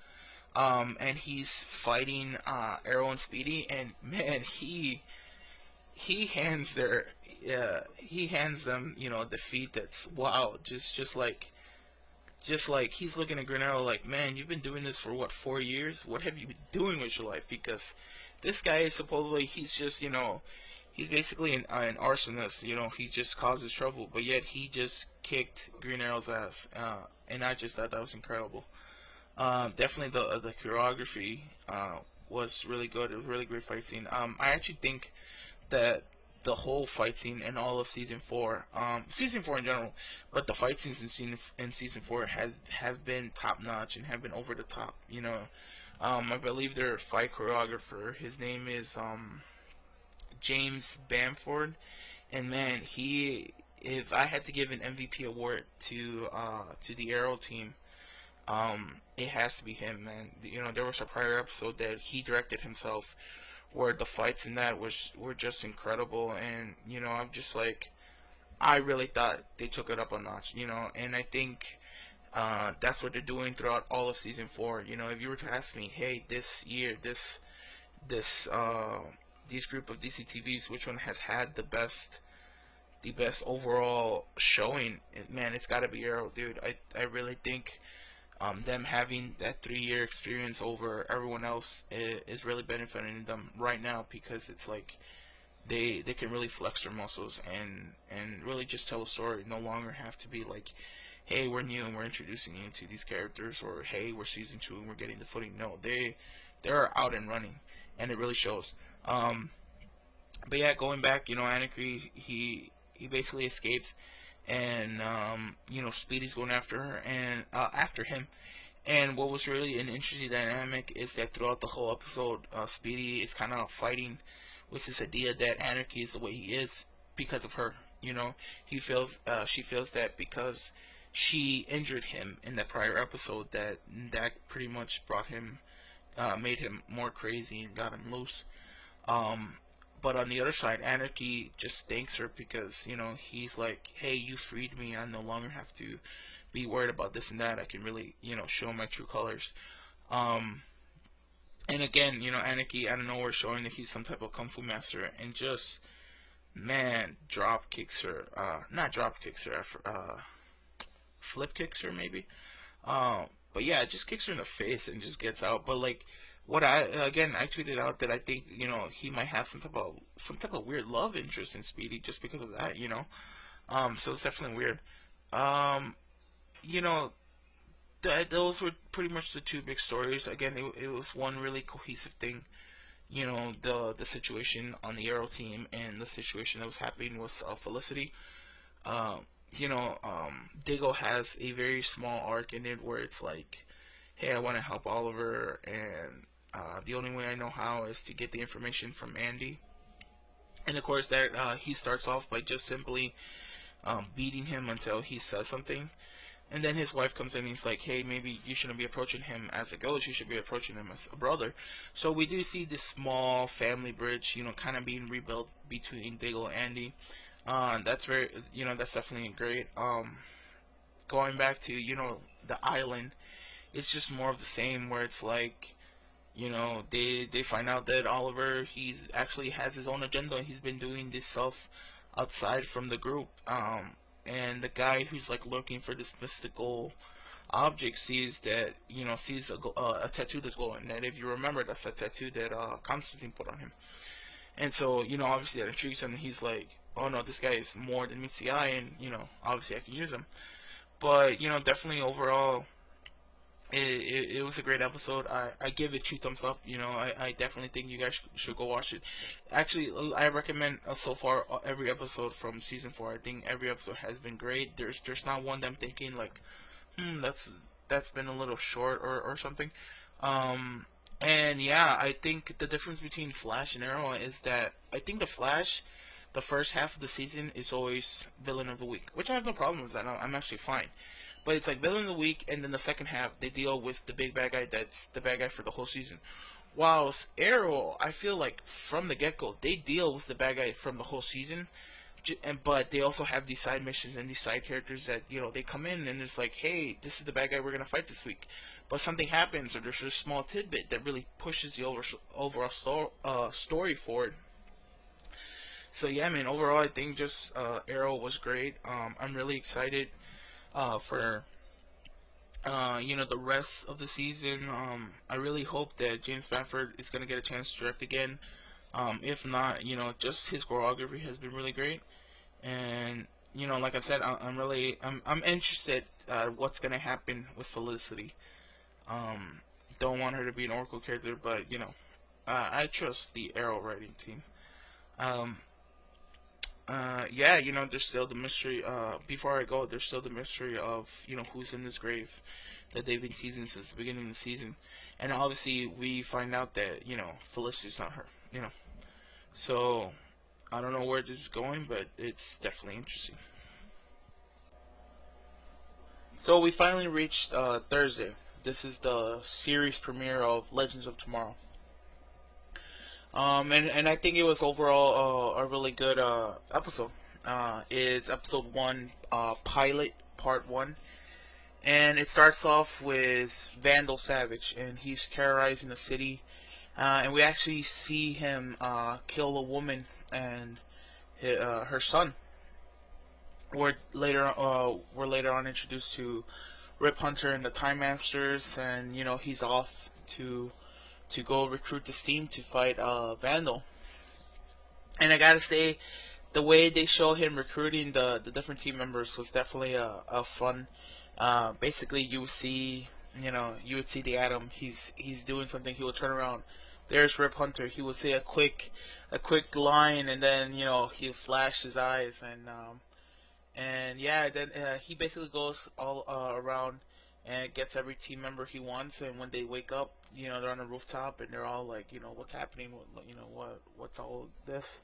And he's fighting Arrow and Speedy, and man, he hands their he hands them defeat. That's wow, just like he's looking at Granero like, man, you've been doing this for what, 4 years? What have you been doing with your life? Because this guy is supposedly he's just he's basically an arsonist. He just causes trouble, but yet he just kicked Green Arrow's ass, and I just thought that was incredible. Definitely the choreography was really good. It was a really great fight scene. I actually think that the whole fight scene in all of season four in general, but the fight scenes in season four have been top notch and have been over the top. I believe their fight choreographer, his name is James Bamford, and man, he if I had to give an MVP award to the Arrow team, it has to be him, man. There was a prior episode that he directed himself where the fights in that were just incredible, and I'm just like, I really thought they took it up a notch, and I think that's what they're doing throughout all of season four. If you were to ask me, hey, this year, this these group of DCTVs, which one has had the best overall showing? Man, it's got to be Arrow, dude. I really think them having that 3 year experience over everyone else is really benefiting them right now, because it's like they can really flex their muscles and really just tell a story. No longer have to be like, hey, we're new and we're introducing you to these characters, or hey, we're season 2 and we're getting the footing. No, they're out and running, and it really shows. But yeah, going back, Anarchy, he basically escapes, and Speedy's going after her and after him. And what was really an interesting dynamic is that throughout the whole episode, Speedy is kind of fighting with this idea that Anarchy is the way he is because of her. She feels that because she injured him in that prior episode, that pretty much made him more crazy and got him loose. Um, but on the other side, Anarchy just thanks her because he's like, hey, you freed me. I no longer have to be worried about this and that. I can really show my true colors. Um, and again, Anarchy out of nowhere showing that he's some type of kung fu master, and just man, drop kicks her. Not drop kicks her. Flip kicks her maybe. But yeah, just kicks her in the face and just gets out. But like, I tweeted out that I think he might have some type of weird love interest in Speedy just because of that. So it's definitely weird. Um, you know, those were pretty much the two big stories. Again, it was one really cohesive thing. The situation on the Arrow team and the situation that was happening with Felicity. Um, Diggle has a very small arc in it where it's like, hey, I want to help Oliver, and the only way I know how is to get the information from Andy. And of course, that he starts off by just simply beating him until he says something. And then his wife comes in and he's like, hey, maybe you shouldn't be approaching him as a ghost. You should be approaching him as a brother. So we do see this small family bridge, kind of being rebuilt between Diggle and Andy. That's definitely great. Going back to, the island, it's just more of the same where it's like, they find out that Oliver, he's actually has his own agenda. He's been doing this stuff outside from the group. And the guy who's like looking for this mystical object sees a tattoo that's glowing. And if you remember, that's the tattoo that Constantine put on him. And so, obviously that intrigues him. And he's like, oh no, this guy is more than meets the eye, and obviously I can use him. But definitely overall, it was a great episode. I give it 2 thumbs up. I definitely think you guys should go watch it. Actually, I recommend so far every episode from season 4. I think every episode has been great. There's not one that I'm thinking like, that's been a little short or something. Um, and yeah, I think the difference between Flash and Arrow is that I think the Flash the first half of the season is always villain of the week, which I have no problem with that. I'm actually fine. But it's like villain of the week, and then the second half they deal with the big bad guy that's the bad guy for the whole season. Whilst Arrow, I feel like from the get go they deal with the bad guy from the whole season, but they also have these side missions and these side characters that they come in and it's like, hey, this is the bad guy we're gonna fight this week, but something happens or there's a small tidbit that really pushes the overall story forward. So yeah, man, overall I think just Arrow was great. I'm really excited for the rest of the season. I really hope that James Spafford is gonna get a chance to direct again. If not, just his choreography has been really great. And like I said, I'm interested what's gonna happen with Felicity. Um, don't want her to be an Oracle character, but I trust the Arrow writing team. Um, yeah, there's still the mystery. Before I go, there's still the mystery of who's in this grave that they've been teasing since the beginning of the season, and obviously we find out that Felicity's not her. So I don't know where this is going, but it's definitely interesting. So we finally reached Thursday. This is the series premiere of Legends of Tomorrow. And I think it was overall a really good episode. It's episode one, pilot part one, and it starts off with Vandal Savage, and he's terrorizing the city. And we actually see him kill a woman and her son. We're later on introduced to Rip Hunter and the Time Masters, and he's off to go recruit this team to fight Vandal. And I gotta say, the way they show him recruiting the different team members was definitely a fun. Basically, you would see the Atom. He's doing something. He will turn around. There's Rip Hunter. He will say a quick line, and then he'll flash his eyes, and yeah, then he basically goes all around and gets every team member he wants. And when they wake up, they're on a rooftop and they're all like, what's happening? What's all this?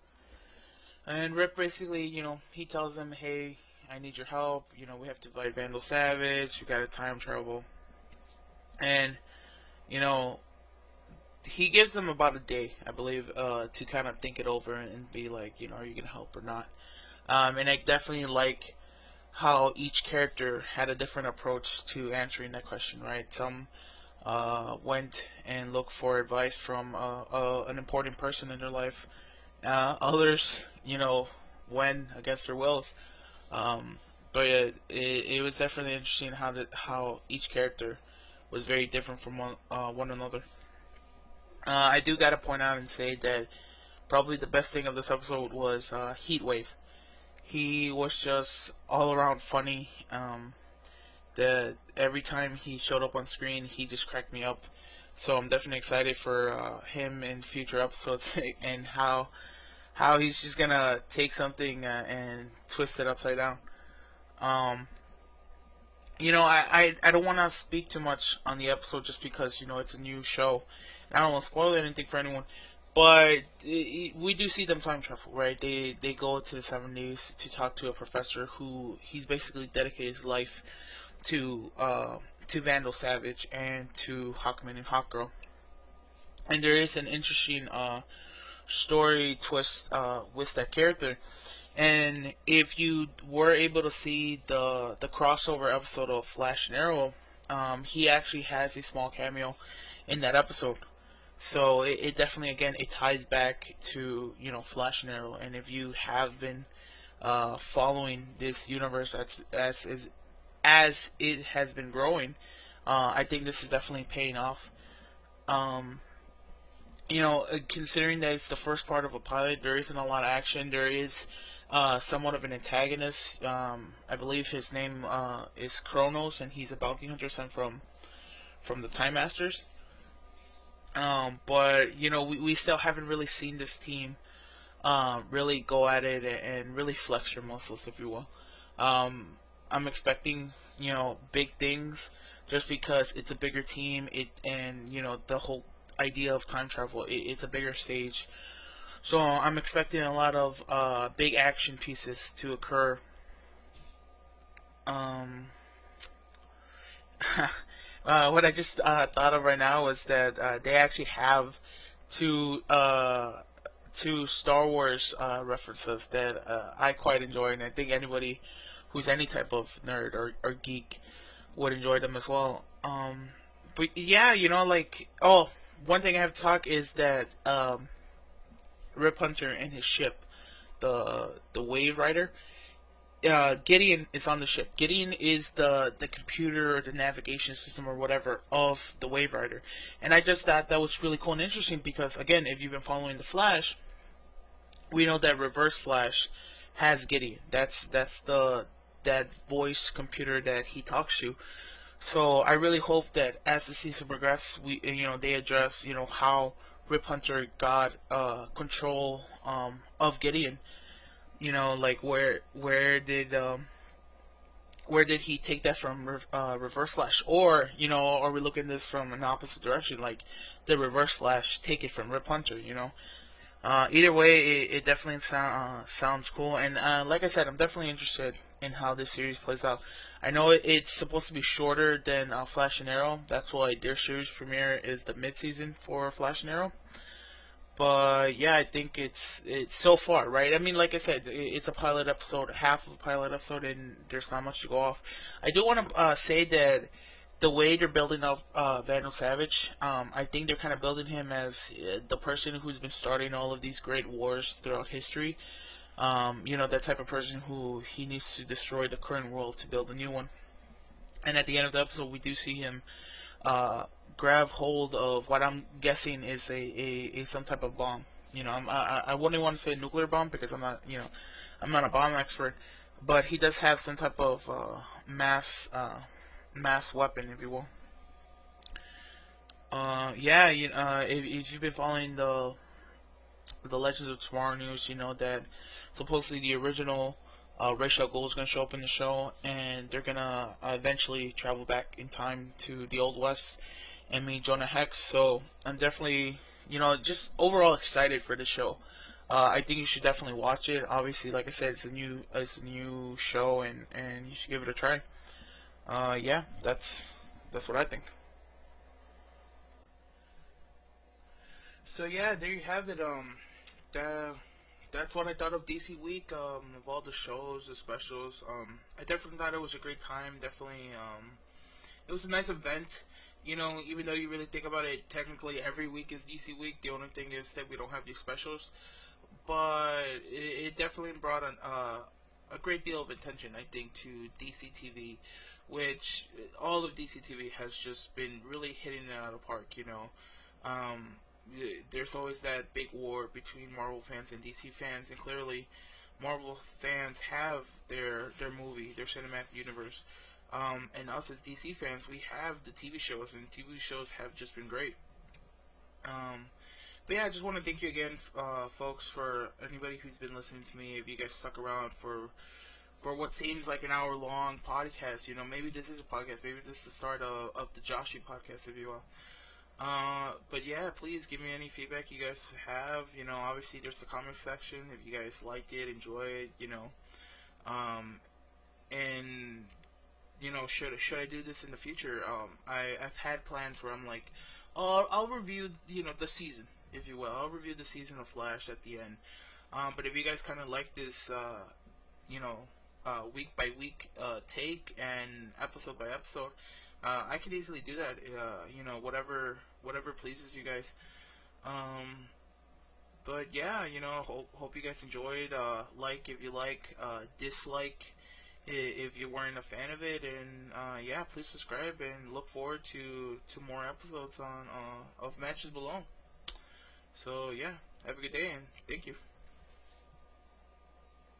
And Rip basically, he tells them, hey, I need your help. We have to fight Vandal Savage. We got to time travel, and you know, he gives them about a day, I believe, to kind of think it over and be like, are you gonna help or not? And I definitely like how each character had a different approach to answering that question, right? Some went and looked for advice from an important person in their life. Others, went against their wills. Um, but it was definitely interesting how each character was very different from one another. I do gotta point out and say that probably the best thing of this episode was Heatwave. He was just all around funny. The every time he showed up on screen, he just cracked me up. So I'm definitely excited for him in future episodes and how he's just gonna take something and twist it upside down. Um, I don't want to speak too much on the episode just because it's a new show. I don't want to spoil anything for anyone, but we do see them time travel, right? They go to the 70s to talk to a professor who he's basically dedicated his life to to Vandal Savage and to Hawkman and Hawkgirl. And there is an interesting story twist with that character. And if you were able to see the crossover episode of Flash and Arrow, he actually has a small cameo in that episode. So it definitely, again, it ties back to Flash and Arrow. And if you have been following this universe as it has been growing, I think this is definitely paying off. Um, considering that it's the first part of a pilot, there isn't a lot of action. There is somewhat of an antagonist. I believe his name is Kronos, and he's a bounty hunter sent from the Time Masters. But we still haven't really seen this team really go at it and really flex your muscles, if you will. I'm expecting big things just because it's a bigger team. The whole idea of time travel. It's a bigger stage. So I'm expecting a lot of big action pieces to occur. Um, what I just thought of right now is that they actually have two two Star Wars references that I quite enjoy, and I think anybody who's any type of nerd or geek would enjoy them as well. But yeah, like, oh, one thing I have to talk is that Rip Hunter and his ship, the Wave Rider. Gideon is on the ship. Gideon is the computer or the navigation system or whatever of the Wave Rider, and I just thought that was really cool and interesting because, again, if you've been following the Flash, we know that Reverse Flash has Gideon. That's the that voice computer that he talks to. So I really hope that as the season progresses, they address how Rip Hunter got control of Gideon. Like where did he take that from Reverse Flash, or are we looking at this from an opposite direction? Like, did Reverse Flash take it from Rip Hunter? Either way, it definitely sounds cool, and like I said, I'm definitely interested in how this series plays out. I know it's supposed to be shorter than Flash and Arrow. That's why their series premiere is the mid-season for Flash and Arrow. But yeah, I think it's so far, right? I mean, like I said, it's a pilot episode, half of a pilot episode, and there's not much to go off. I do want to say that the way they're building up Vandal Savage, I think they're kind of building him as the person who's been starting all of these great wars throughout history. That type of person who he needs to destroy the current world to build a new one. And at the end of the episode, we do see him uh, grab hold of what I'm guessing is a some type of bomb. I wouldn't want to say nuclear bomb because I'm not a bomb expert, but he does have some type of mass weapon, if you will. Yeah, if you've been following the Legends of Tomorrow news, you know that supposedly the original Ra's al Ghul is going to show up in the show, and they're going to eventually travel back in time to the Old West and meet Jonah Hex. So I'm definitely, just overall excited for the show. I think you should definitely watch it. Obviously, like I said, it's a new show, and you should give it a try. Yeah, that's what I think. So yeah, there you have it. That that's what I thought of DC Week. Of all the shows, the specials. I definitely thought it was a great time. Definitely, it was a nice event. Even though you really think about it, technically every week is DC Week. The only thing is that we don't have these specials, but it definitely brought a great deal of attention, I think, to DC TV, which all of DC TV has just been really hitting it out of the park. Um, there's always that big war between Marvel fans and DC fans, and clearly, Marvel fans have their movie, their cinematic universe, and us as DC fans, we have the TV shows, and TV shows have just been great. Um, but yeah, I just want to thank you again, folks, for anybody who's been listening to me. If you guys stuck around for what seems like an hour long podcast, maybe this is a podcast, maybe this is the start of the Joshi podcast, if you will. But yeah, please give me any feedback you guys have. Obviously there's the comment section if you guys liked it, enjoyed, um, and should I do this in the future? I've had plans where I'm like, oh, I'll review the season, if you will. I'll review the season of Flash at the end. But if you guys kind of like this, you know, week by week take and episode by episode, I could easily do that. Whatever pleases you guys. Um, but yeah, hope you guys enjoyed. Like if you like, dislike if you weren't a fan of it, and yeah, please subscribe and look forward to more episodes on of Matches Below. So yeah, have a good day and thank you.